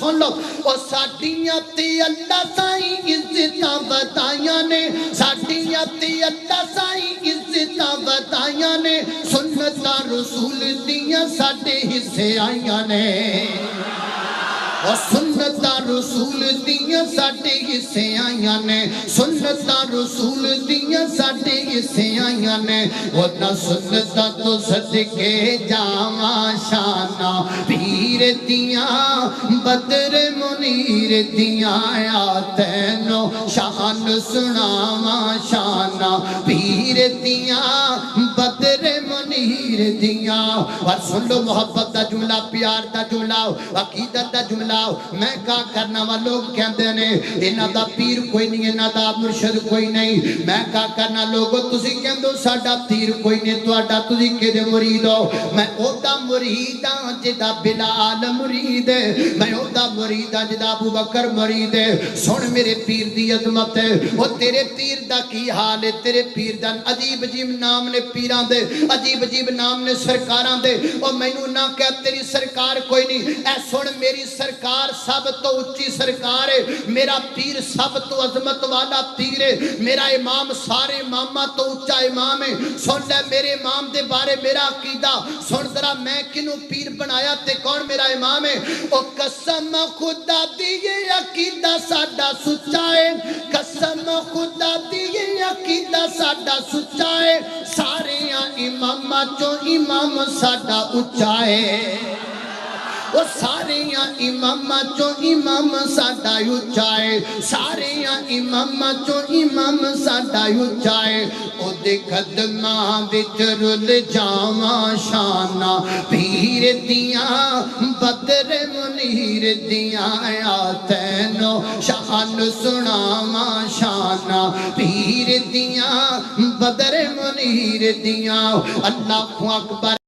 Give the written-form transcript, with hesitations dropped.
سن لو او ساڈیاں تے اللہ سائیں عزتاں ودائیاں نے ساڈیاں تے اللہ سائیں عزتاں ودائیاں نے سنتاں رسول دیاں ساڈے حصے آئیاں نے اور سنتاں رسول دیاں ساڈے حصے آئیاں نے سنتاں رسول دیاں ساڈے حصے آئیاں نے ورنہ سنتاں تو صدقے جاواں شاناں پیر دیاں بدر منیر دیاں آتینو شان سناواں شاناں پیر دیاں بدر منیر دیاں اور سن لو محبت دا جملہ پیار دا جملہ عقیدت دا جملہ میں کہا کرنا وا لوگ کہندے نے انہاں دا پیر کوئی نہیں انہاں دا مرشد کوئی نہیں میں کہا کرنا لوگو تسی کہندو ساڈا پیر کوئی نہیں تہاڈا تسی کدے مرید ہو میں او دا مرید ہاں جدا بلال مرید ہے میں او دا مرید ہاں جدا ابو بکر مرید ہے سن میرے پیر دی عظمت ہے او تیرے پیر دا کی حال ہے تیرے پیر دا عجیب عجیب نام نے پیراں دے عجیب عجیب نام نے سرکاراں دے او مینوں نہ کہ تیری سرکار کوئی نہیں اے سن میری سرکار سب تو اچھی سرکار ہے میرا پیر سب تو عظمت والا پیر ہے میرا امام سارے امامہ تو اچھا امام ہے سن لے میرے امام دے بارے میرا عقیدہ سن ذرا میں کنوں پیر بنایا تے کون میرا امام ہے او قسم خدا دی یہ عقیدہ ساڈا سچا ہے قسم خدا دی یہ عقیدہ ساڈا سچا ہے سارے امامہ چوں امام ساڈا اچھا ہے وہ سارے امام چو امام ساڈا اچھا ہے سارے امام چو امام ساڈا اچھا ہے او دے قدماں وچ رل جاواں شاناں پیر دیاں بدر منیر دیاں آتینو شان سناواں شاناں پیر دیاں بدر منیر دیاں اللہ اکبر